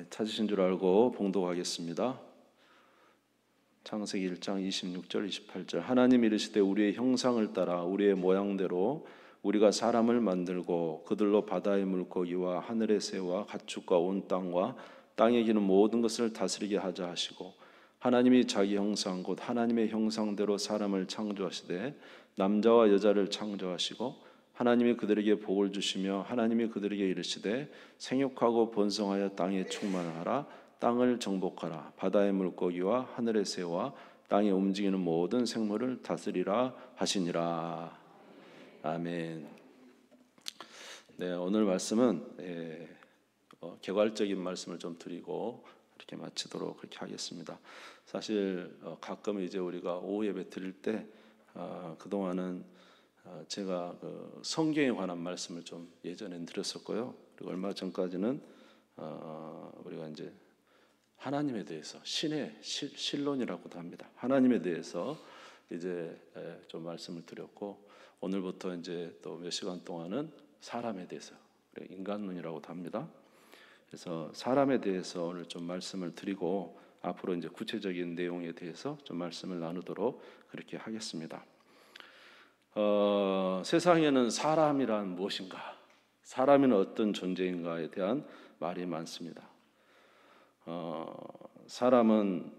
찾으신 줄 알고 봉독하겠습니다. 창세기 1장 26절 28절. 하나님이 이르시되 우리의 형상을 따라 우리의 모양대로 우리가 사람을 만들고 그들로 바다의 물고기와 하늘의 새와 가축과 온 땅과 땅에 기는 모든 것을 다스리게 하자 하시고, 하나님이 자기 형상 곧 하나님의 형상대로 사람을 창조하시되 남자와 여자를 창조하시고, 하나님이 그들에게 복을 주시며 하나님이 그들에게 이르시되 생육하고 번성하여 땅에 충만하라. 땅을 정복하라. 바다의 물고기와 하늘의 새와 땅에 움직이는 모든 생물을 다스리라 하시니라. 아멘. 네, 오늘 말씀은 개괄적인 말씀을 좀 드리고 이렇게 마치도록 그렇게 하겠습니다. 사실 가끔 이제 우리가 오후 예배 드릴 때 그동안은 제가 성경에 관한 말씀을 좀 예전엔 드렸었고요. 그리고 얼마 전까지는 우리가 이제 하나님에 대해서 신의 신론이라고도 합니다. 하나님에 대해서 이제 좀 말씀을 드렸고, 오늘부터 이제 또 몇 시간 동안은 사람에 대해서 인간론이라고도 합니다. 그래서 사람에 대해서 오늘 좀 말씀을 드리고 앞으로 이제 구체적인 내용에 대해서 좀 말씀을 나누도록 그렇게 하겠습니다. 세상에는 사람이란 무엇인가, 사람은 어떤 존재인가에 대한 말이 많습니다. 사람은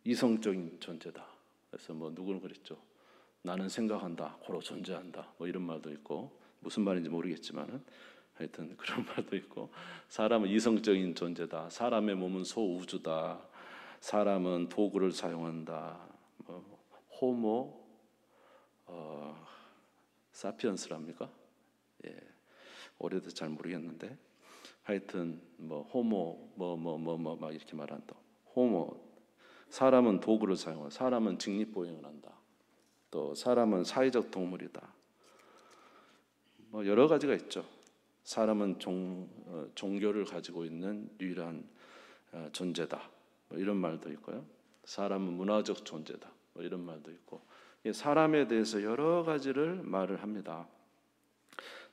이성적인 존재다. 그래서 누구는 그랬죠. 나는 생각한다, 고로 존재한다, 이런 말도 있고, 무슨 말인지 모르겠지만은 하여튼 그런 말도 있고, 사람은 이성적인 존재다. 사람의 몸은 소우주다. 사람은 도구를 사용한다. 호모 사피엔스랍니까? 예, 올해도 잘 모르겠는데 하여튼 호모 막 이렇게 말한다. 호모, 사람은 도구를 사용한다. 사람은 직립보행을 한다. 또 사람은 사회적 동물이다. 여러 가지가 있죠. 사람은 종교를 가지고 있는 유일한 존재다. 이런 말도 있고요. 사람은 문화적 존재다. 이런 말도 있고, 사람에 대해서 여러 가지를 말을 합니다.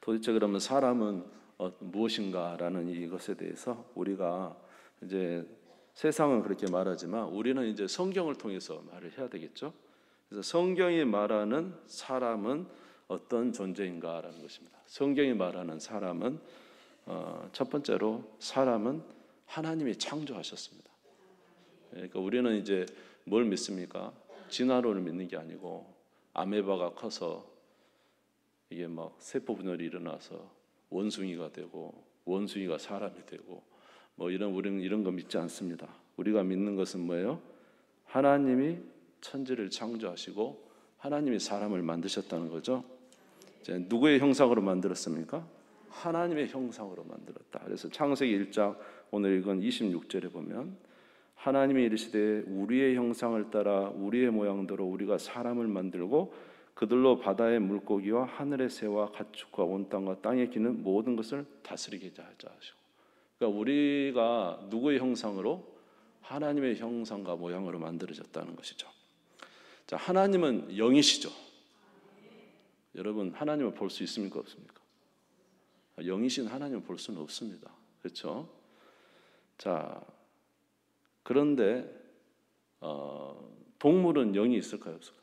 도대체 그러면 사람은 무엇인가라는 이것에 대해서 우리가 이제 세상은 그렇게 말하지만 우리는 이제 성경을 통해서 말을 해야 되겠죠. 그래서 성경이 말하는 사람은 어떤 존재인가라는 것입니다. 성경이 말하는 사람은 첫 번째로 사람은 하나님이 창조하셨습니다. 그러니까 우리는 이제 뭘 믿습니까? 진화론을 믿는 게 아니고 아메바가 커서 이게 세포 분열이 일어나서 원숭이가 되고 원숭이가 사람이 되고 우리는 이런 거 믿지 않습니다. 우리가 믿는 것은 뭐예요? 하나님이 천지를 창조하시고 하나님이 사람을 만드셨다는 거죠. 누구의 형상으로 만들었습니까? 하나님의 형상으로 만들었다. 그래서 창세기 1장 오늘 읽은 26절에 보면 하나님이 이르시되 우리의 형상을 따라 우리의 모양대로 우리가 사람을 만들고 그들로 바다의 물고기와 하늘의 새와 가축과 온 땅과 땅에 기는 모든 것을 다스리게 하자 하시고, 그러니까 우리가 누구의 형상으로? 하나님의 형상과 모양으로 만들어졌다는 것이죠. 자, 하나님은 영이시죠. 여러분, 하나님을 볼 수 있습니까? 없습니까? 영이신 하나님을 볼 수는 없습니다. 그렇죠? 자, 그런데 동물은 영이 있을까요? 없을까요?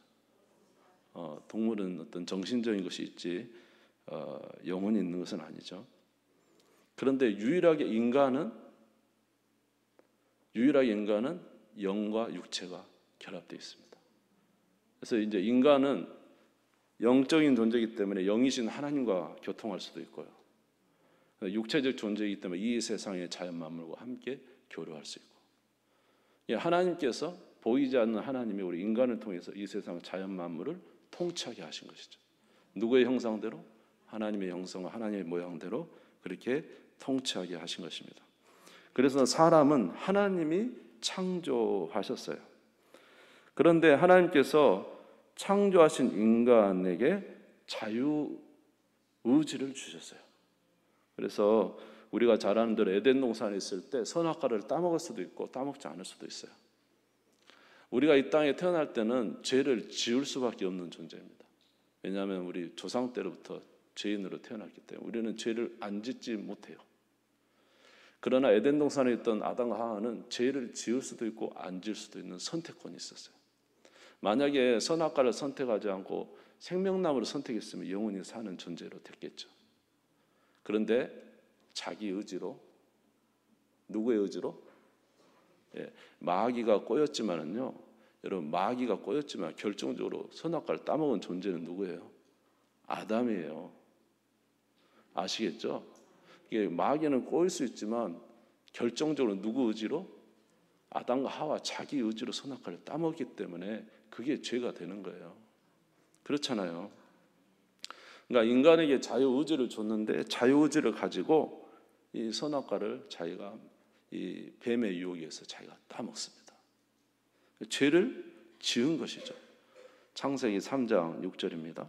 동물은 어떤 정신적인 것이 있지 영혼이 있는 것은 아니죠. 그런데 유일하게 인간은 영과 육체가 결합되어 있습니다. 그래서 이제 인간은 영적인 존재이기 때문에 영이신 하나님과 교통할 수도 있고요. 육체적 존재이기 때문에 이 세상의 자연 만물과 함께 교류할 수 있고, 하나님께서 보이지 않는 하나님이 우리 인간을 통해서 이 세상 자연 만물을 통치하게 하신 것이죠. 누구의 형상대로? 하나님의 형상과 하나님의 모양대로 그렇게 통치하게 하신 것입니다. 그래서 사람은 하나님이 창조하셨어요. 그런데 하나님께서 창조하신 인간에게 자유의지를 주셨어요. 그래서 우리가 잘 아는 대로 에덴 동산에 있을 때 선악과를 따먹을 수도 있고 따먹지 않을 수도 있어요. 우리가 이 땅에 태어날 때는 죄를 지을 수밖에 없는 존재입니다. 왜냐하면 우리 조상 때로부터 죄인으로 태어났기 때문에 우리는 죄를 안 짓지 못해요. 그러나 에덴 동산에 있던 아담과 하와는 죄를 지을 수도 있고 안 지을 수도 있는 선택권이 있었어요. 만약에 선악과를 선택하지 않고 생명나무를 선택했으면 영원히 사는 존재로 됐겠죠. 그런데 자기 의지로, 누구의 의지로? 마귀가 꼬였지만은요, 여러분, 마귀가 꼬였지만 결정적으로 선악과를 따먹은 존재는 누구예요? 아담이에요. 아시겠죠? 이게 마귀는 꼬일 수 있지만 결정적으로 누구 의지로? 아담과 하와 자기 의지로 선악과를 따먹기 때문에 그게 죄가 되는 거예요. 그렇잖아요. 그러니까 인간에게 자유의지를 줬는데 자유의지를 가지고 이 선악과를 자기가 이 뱀의 유혹에 의해서 자기가 따먹습니다. 죄를 지은 것이죠. 창세기 3장 6절입니다.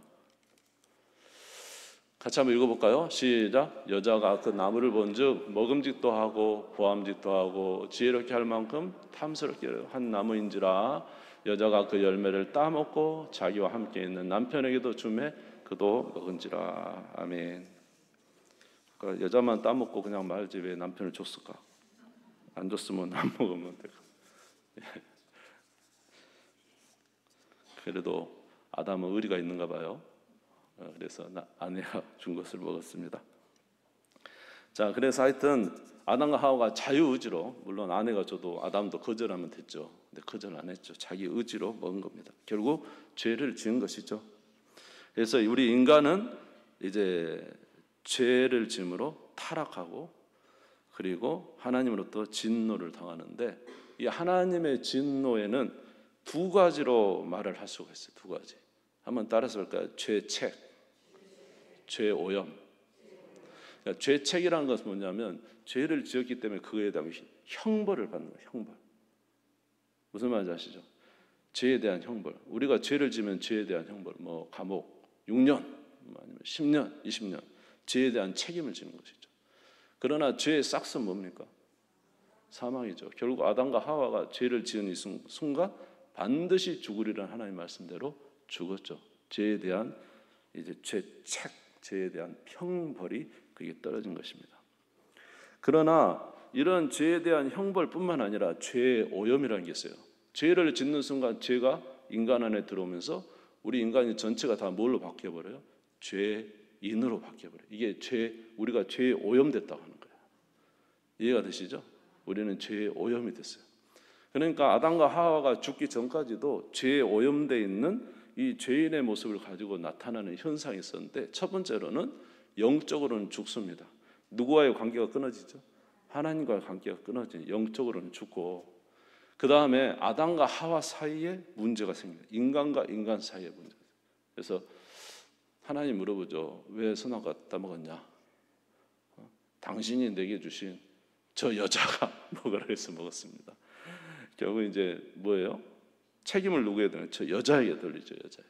같이 한번 읽어볼까요? 시작. 여자가 그 나무를 본즉 먹음직도 하고 보암직도 하고 지혜롭게 할 만큼 탐스럽게 한 나무인지라 여자가 그 열매를 따먹고 자기와 함께 있는 남편에게도 주매 그도 먹은지라. 아멘. 그러니까 여자만 따먹고 그냥 말지 왜 남편을 줬을까? 안 줬으면 안 먹으면 되고. 그래도 아담은 의리가 있는가 봐요. 그래서 아내가 준 것을 먹었습니다. 자, 그래서 하여튼 아담과 하와가 자유의지로, 물론 아내가 줘도 아담도 거절하면 됐죠. 근데 거절 안 했죠. 자기 의지로 먹은 겁니다. 결국 죄를 지은 것이죠. 그래서 우리 인간은 이제 죄를 지음으로 타락하고 그리고 하나님으로부터 진노를 당하는데, 이 하나님의 진노에는 두 가지로 말을 할 수가 있어요. 두 가지. 한번 따라서 볼까요? 죄책, 죄오염. 그러니까 죄책이라는 것은 뭐냐면 죄를 지었기 때문에 그에 대한 형벌을 받는 거예요. 형벌. 무슨 말인지 아시죠? 죄에 대한 형벌. 우리가 죄를 지면 죄에 대한 형벌, 뭐 감옥 6년, 아니면 10년, 20년, 죄에 대한 책임을 지는 것이죠. 그러나 죄의 싹은 뭡니까? 사망이죠. 결국 아담과 하와가 죄를 지은 이 순간 반드시 죽으리라는 하나님의 말씀대로 죽었죠. 죄에 대한 이제 죄책, 죄에 대한 형벌이 그게 떨어진 것입니다. 그러나 이런 죄에 대한 형벌뿐만 아니라 죄의 오염이라는 게 있어요. 죄를 짓는 순간 죄가 인간 안에 들어오면서 우리 인간이 전체가 다 뭘로 바뀌어버려요? 죄인으로 바뀌어버려요. 이게 우리가 죄에 오염됐다고 하는 거예요. 이해가 되시죠? 우리는 죄에 오염이 됐어요. 그러니까 아담과 하와가 죽기 전까지도 죄에 오염되어 있는 이 죄인의 모습을 가지고 나타나는 현상이 있었는데, 첫 번째로는 영적으로는 죽습니다. 누구와의 관계가 끊어지죠? 하나님과의 관계가 끊어지니 영적으로는 죽고, 그 다음에 아담과 하와 사이에 문제가 생겨요. 인간과 인간 사이에 문제. 그래서 하나님 물어보죠. 왜 선악과 따먹었냐? 당신이 내게 주신 저 여자가 먹으라 해서 먹었습니다. 결국 이제 뭐예요? 책임을 누구에게 돌리죠? 저 여자에게 돌리죠. 여자에게.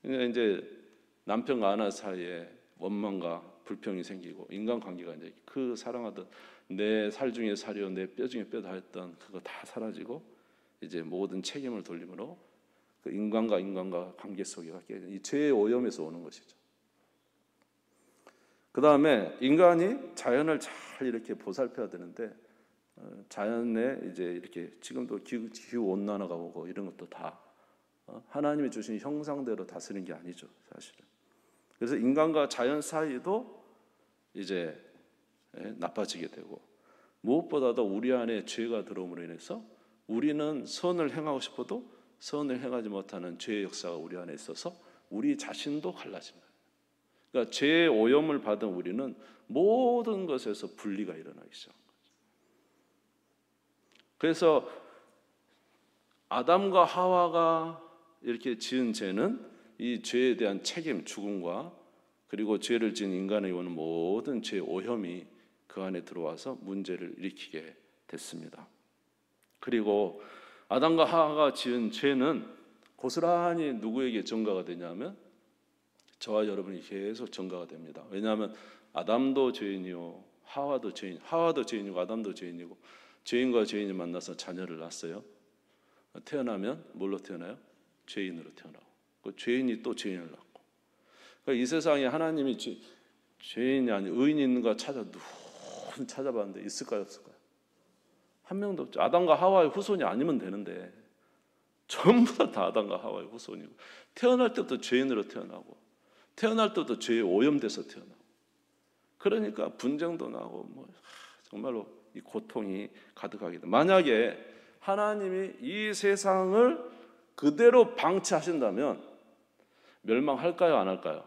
그러니까 이제 남편과 아내 사이에 원망과 불평이 생기고 인간관계가 이제 그 사랑하던 내 살 중에 살이요 내 뼈 중에 뼈다 했던 그거 다 사라지고 이제 모든 책임을 돌림으로 그 인간과 인간과 관계 속에가 깨진 이 죄의 오염에서 오는 것이죠. 그 다음에 인간이 자연을 잘 이렇게 보살펴야 되는데, 자연에 이제 이렇게 지금도 기후 온난화가 오고 이런 것도 다 하나님이 주신 형상대로 다스리는 게 아니죠, 사실은. 그래서 인간과 자연 사이도 이제 나빠지게 되고, 무엇보다도 우리 안에 죄가 들어옴으로 인해서 우리는 선을 행하고 싶어도 선을 행하지 못하는 죄의 역사가 우리 안에 있어서 우리 자신도 갈라집니다. 그러니까 죄의 오염을 받은 우리는 모든 것에서 분리가 일어나기 시작합니다. 그래서 아담과 하와가 이렇게 지은 죄는 이 죄에 대한 책임, 죽음과 그리고 죄를 지은 인간에 오는 모든 죄의 오염이 그 안에 들어와서 문제를 일으키게 됐습니다. 그리고 아담과 하와가 지은 죄는 고스란히 누구에게 전가가 되냐면 저와 여러분이 계속 전가가 됩니다. 왜냐하면 아담도 죄인이요 하와도 죄인이고 아담도 죄인이고, 죄인과 죄인이 만나서 자녀를 낳았어요. 태어나면 뭘로 태어나요? 죄인으로 태어나고, 그 죄인이 또 죄인을 낳고. 그러니까 이 세상에 하나님이 죄인이 아닌 의인이 있는가 찾아 저는 찾아봤는데 있을까요, 없을까요? 한 명도 없죠. 아담과 하와의 후손이 아니면 되는데 전부 다 아담과 하와의 후손이고, 태어날 때부터 죄인으로 태어나고, 태어날 때부터 죄에 오염돼서 태어나고, 그러니까 분쟁도 나고 정말로 이 고통이 가득하게 돼. 만약에 하나님이 이 세상을 그대로 방치하신다면 멸망할까요, 안 할까요?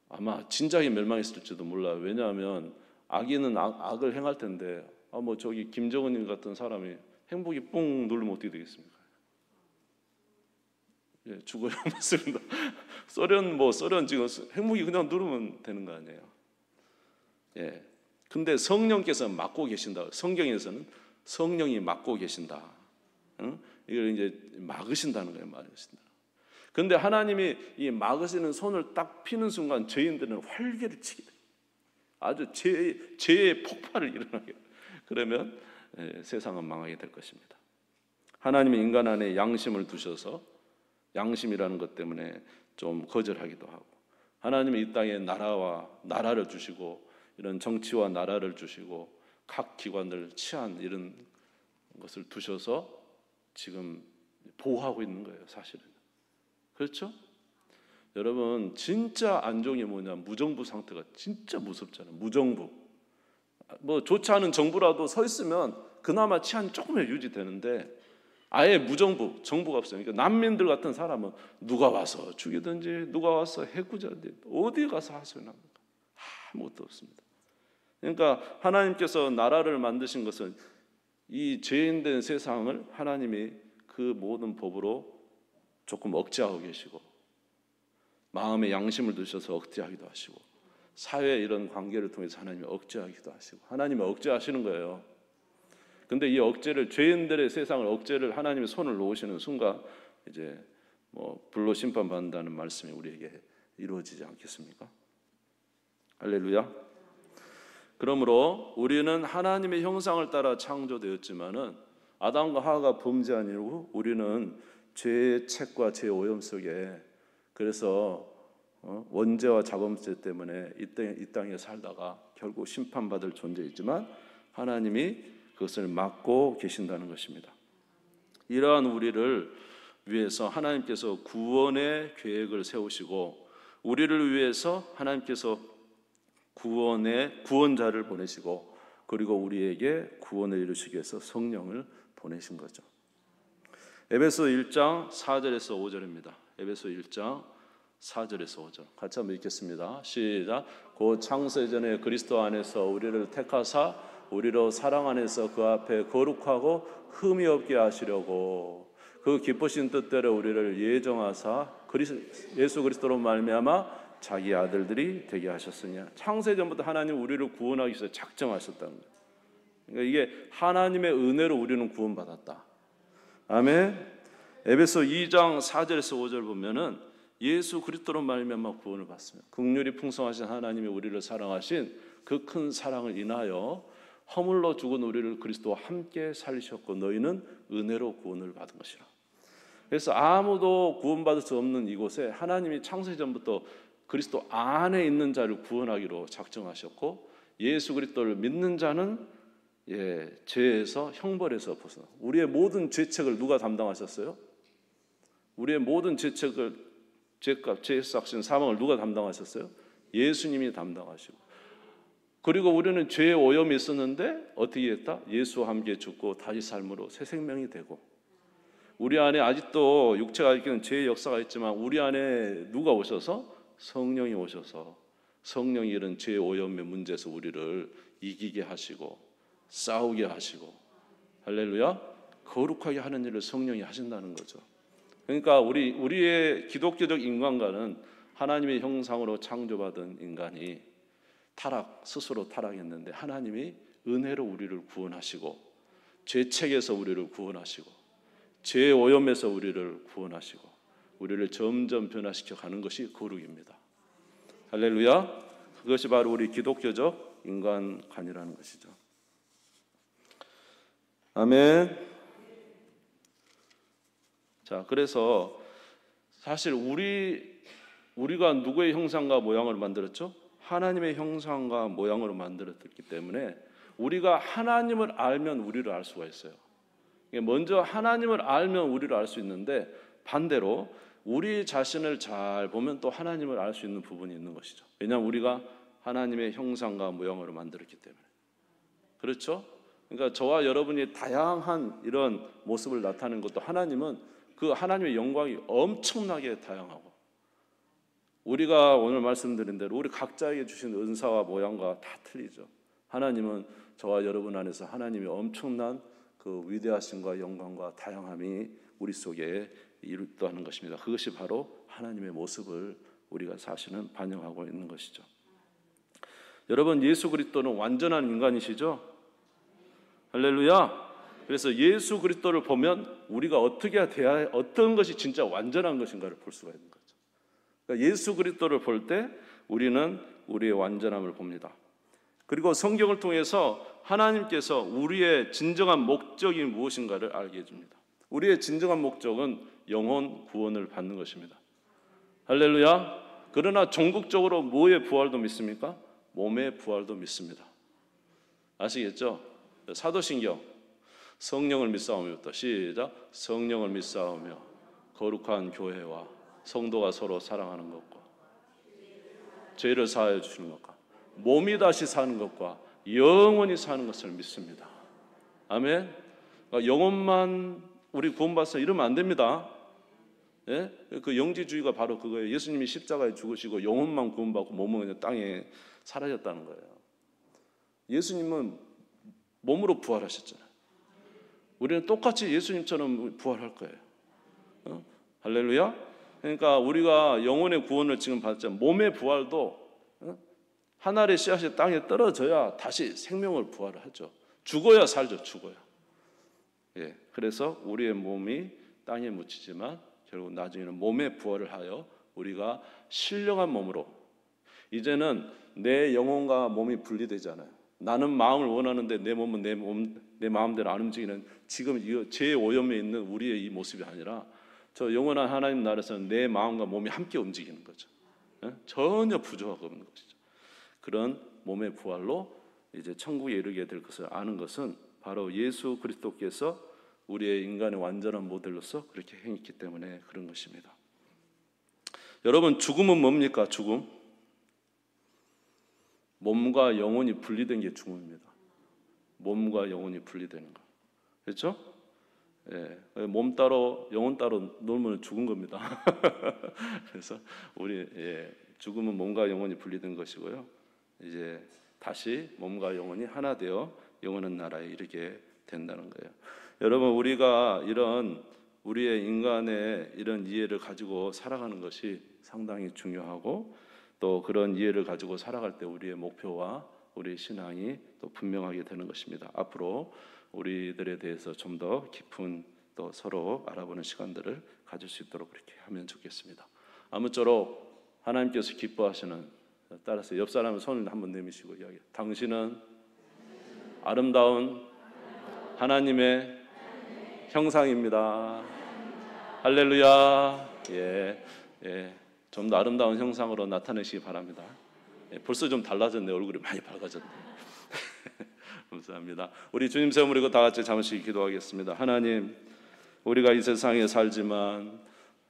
아마 진작에 멸망했을지도 몰라요. 왜냐하면 악인은 악을 행할 텐데, 저기 김정은님 같은 사람이 행복이 뿡 누르면 어떻게 되겠습니까? 예, 죽어야 맞습니다. 소련 지금 행복이 그냥 누르면 되는 거 아니에요? 예. 근데 성령께서 맡고 계신다. 성경에서는 성령이 맡고 계신다. 응? 이걸 이제 막으신다는 거예요, 막으신다. 근데 하나님이 이 막으시는 손을 딱 피는 순간 죄인들은 활개를 치게 돼요. 아주 죄의 폭발을 일어나게. 그러면 세상은 망하게 될 것입니다. 하나님이 인간 안에 양심을 두셔서 양심이라는 것 때문에 좀 거절하기도 하고, 하나님이 이 땅에 나라를 주시고 이런 정치와 나라를 주시고 각 기관을 치안 이런 것을 두셔서 지금 보호하고 있는 거예요, 사실은. 그렇죠? 여러분, 진짜 안종이 뭐냐? 무정부 상태가 진짜 무섭잖아요. 무정부. 좋지 않은 정부라도 서 있으면 그나마 치안이 조금은 유지되는데, 아예 무정부, 정부가 없어요. 그러니까 난민들 같은 사람은 누가 와서 죽이든지 누가 와서 해코지하든지 어디 가서 하소연 합니까? 아무것도 없습니다. 그러니까 하나님께서 나라를 만드신 것은 이 죄인된 세상을 하나님이 그 모든 법으로 조금 억제하고 계시고, 마음의 양심을 두셔서 억제하기도 하시고, 사회 이런 관계를 통해서 하나님이 억제하기도 하시고, 하나님이 억제하시는 거예요. 근데 이 억제를, 죄인들의 세상을 억제를 하나님의 손을 놓으시는 순간 이제 불로 심판받는다는 말씀이 우리에게 이루어지지 않겠습니까? 할렐루야. 그러므로 우리는 하나님의 형상을 따라 창조되었지만은 아담과 하와가 범죄한 이후 우리는 죄의 책과 죄의 오염 속에, 그래서 원죄와 자범죄 때문에 이 땅에 살다가 결국 심판받을 존재이지만 하나님이 그것을 막고 계신다는 것입니다. 이러한 우리를 위해서 하나님께서 구원의 계획을 세우시고, 우리를 위해서 하나님께서 구원자를 보내시고, 그리고 우리에게 구원을 이루시기 위해서 성령을 보내신 거죠. 에베소 1장 4절에서 5절입니다. 에베소 1장 4절에서 5절 같이 한번 읽겠습니다. 시작. 곧 창세전에 그리스도 안에서 우리를 택하사 우리로 사랑 안에서 그 앞에 거룩하고 흠이 없게 하시려고 그 기쁘신 뜻대로 우리를 예정하사 예수 그리스도로 말미암아 자기 아들들이 되게 하셨으니, 창세전부터 하나님 우리를 구원하기 위해서 작정하셨다는 거예요. 그러니까 이게 하나님의 은혜로 우리는 구원받았다. 아멘. 에베소 2장 4절에서 5절 보면은 예수 그리스도로 말미암아 구원을 받습니다. 긍휼이 풍성하신 하나님이 우리를 사랑하신 그 큰 사랑을 인하여 허물로 죽은 우리를 그리스도와 함께 살리셨고 너희는 은혜로 구원을 받은 것이라. 그래서 아무도 구원받을 수 없는 이곳에 하나님이 창세전부터 그리스도 안에 있는 자를 구원하기로 작정하셨고, 예수 그리스도를 믿는 자는 죄에서 형벌에서 벗어나. 우리의 모든 죄책을 누가 담당하셨어요? 우리의 모든 죄책을, 죄값, 죄삭신, 사망을 누가 담당하셨어요? 예수님이 담당하시고, 그리고 우리는 죄의 오염이 있었는데 어떻게 했다? 예수와 함께 죽고 다시 삶으로 새 생명이 되고, 우리 안에 아직도 육체가 일으키는 죄의 역사가 있지만 우리 안에 누가 오셔서? 성령이 오셔서 성령이 이런 죄의 오염의 문제에서 우리를 이기게 하시고 싸우게 하시고, 할렐루야, 거룩하게 하는 일을 성령이 하신다는 거죠. 그러니까 우리의 기독교적 인간과는 하나님의 형상으로 창조받은 인간이 스스로 타락했는데 하나님이 은혜로 우리를 구원하시고, 죄책에서 우리를 구원하시고, 죄의 오염에서 우리를 구원하시고, 우리를 점점 변화시켜 가는 것이 거룩입니다. 할렐루야. 그것이 바로 우리 기독교적 인간관이라는 것이죠. 아멘. 자, 그래서 사실 우리가 누구의 형상과 모양을 만들었죠? 하나님의 형상과 모양으로 만들었기 때문에 우리가 하나님을 알면 우리를 알 수가 있어요. 먼저 하나님을 알면 우리를 알 수 있는데 반대로 우리 자신을 잘 보면 또 하나님을 알 수 있는 부분이 있는 것이죠. 왜냐하면 우리가 하나님의 형상과 모양으로 만들었기 때문에. 그렇죠? 그러니까 저와 여러분이 다양한 이런 모습을 나타내는 것도 하나님은 그 하나님의 영광이 엄청나게 다양하고 우리가 오늘 말씀드린 대로 우리 각자에게 주신 은사와 모양과 다 틀리죠. 하나님은 저와 여러분 안에서 하나님의 엄청난 그 위대하심과 영광과 다양함이 우리 속에 일도하는 것입니다. 그것이 바로 하나님의 모습을 우리가 사실은 반영하고 있는 것이죠. 여러분, 예수 그리스도는 완전한 인간이시죠? 할렐루야. 그래서 예수 그리스도를 보면 우리가 어떻게 대해야 어떤 것이 진짜 완전한 것인가를 볼 수가 있는 거죠. 그러니까 예수 그리스도를 볼 때 우리는 우리의 완전함을 봅니다. 그리고 성경을 통해서 하나님께서 우리의 진정한 목적이 무엇인가를 알게 해줍니다. 우리의 진정한 목적은 영혼 구원을 받는 것입니다. 할렐루야. 그러나 전국적으로 뭐의 부활도 믿습니까? 몸의 부활도 믿습니다. 아시겠죠? 사도신경 성령을 믿사오며부터 시작. 성령을 믿사오며 거룩한 교회와 성도가 서로 사랑하는 것과 죄를 사하여 주시는 것과 몸이 다시 사는 것과 영원히 사는 것을 믿습니다. 아멘. 그러니까 영혼만 우리 구원받아서 이러면 안 됩니다. 예? 그 영지주의가 바로 그거예요. 예수님이 십자가에 죽으시고 영혼만 구원받고 몸은 그냥 땅에 사라졌다는 거예요. 예수님은 몸으로 부활하셨잖아요. 우리는 똑같이 예수님처럼 부활할 거예요. 할렐루야. 그러니까 우리가 영혼의 구원을 지금 받았지만 몸의 부활도 한 알의 씨앗이 땅에 떨어져야 다시 생명을 부활을 하죠. 죽어야 살죠. 죽어야. 예, 그래서 우리의 몸이 땅에 묻히지만 결국 나중에는 몸의 부활을 하여 우리가 신령한 몸으로 이제는 내 영혼과 몸이 분리되잖아요. 나는 마음을 원하는데 내 몸은 내 마음대로 안 움직이는 지금 제 오염에 있는 우리의 이 모습이 아니라 저 영원한 하나님 나라에서는 내 마음과 몸이 함께 움직이는 거죠. 예? 전혀 부족하고 없는 것이죠. 그런 몸의 부활로 이제 천국에 이르게 될 것을 아는 것은 바로 예수 그리스도께서 우리의 인간의 완전한 모델로서 그렇게 행했기 때문에 그런 것입니다. 여러분, 죽음은 뭡니까? 죽음. 몸과 영혼이 분리된 게 죽음입니다. 몸과 영혼이 분리되는 거. 그렇죠? 예, 몸 따로 영혼 따로 놀면 죽은 겁니다. 그래서 우리 죽음은 몸과 영혼이 분리된 것이고요. 이제 다시 몸과 영혼이 하나 되어 영원한 나라에 이르게 된다는 거예요. 여러분, 우리가 이런 우리의 인간의 이런 이해를 가지고 살아가는 것이 상당히 중요하고 또 그런 이해를 가지고 살아갈 때 우리의 목표와 우리의 신앙이 또 분명하게 되는 것입니다. 앞으로 우리들에 대해서 좀 더 깊은 또 서로 알아보는 시간들을 가질 수 있도록 그렇게 하면 좋겠습니다. 아무쪼록 하나님께서 기뻐하시는, 따라서 옆 사람의 손을 한번 내미시고 이야기해요. 당신은 아름다운 하나님의 형상입니다. 할렐루야. 좀 더 아름다운 형상으로 나타내시기 바랍니다. 벌써 좀 달라졌네. 얼굴이 많이 밝아졌네. 감사합니다. 우리 주님 세우므리고 다 같이 잠시 기도하겠습니다. 하나님, 우리가 이 세상에 살지만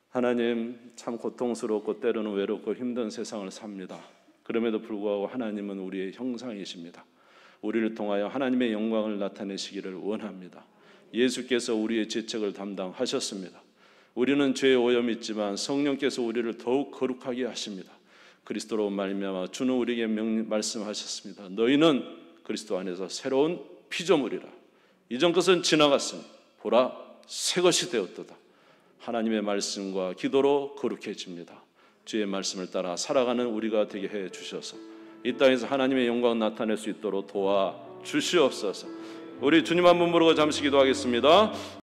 하나님 참 고통스럽고 때로는 외롭고 힘든 세상을 삽니다. 그럼에도 불구하고 하나님은 우리의 형상이십니다. 우리를 통하여 하나님의 영광을 나타내시기를 원합니다. 예수께서 우리의 죄책을 담당하셨습니다. 우리는 죄에 오염이 있지만 성령께서 우리를 더욱 거룩하게 하십니다. 그리스도로 말미암아 주는 우리에게 말씀하셨습니다. 너희는 그리스도 안에서 새로운 피조물이라. 이전 것은 지나갔으니 보라 새 것이 되었도다. 하나님의 말씀과 기도로 거룩해집니다. 주의 말씀을 따라 살아가는 우리가 되게 해 주셔서 이 땅에서 하나님의 영광을 나타낼 수 있도록 도와 주시옵소서. 우리 주님 한 분 부르고 잠시 기도하겠습니다.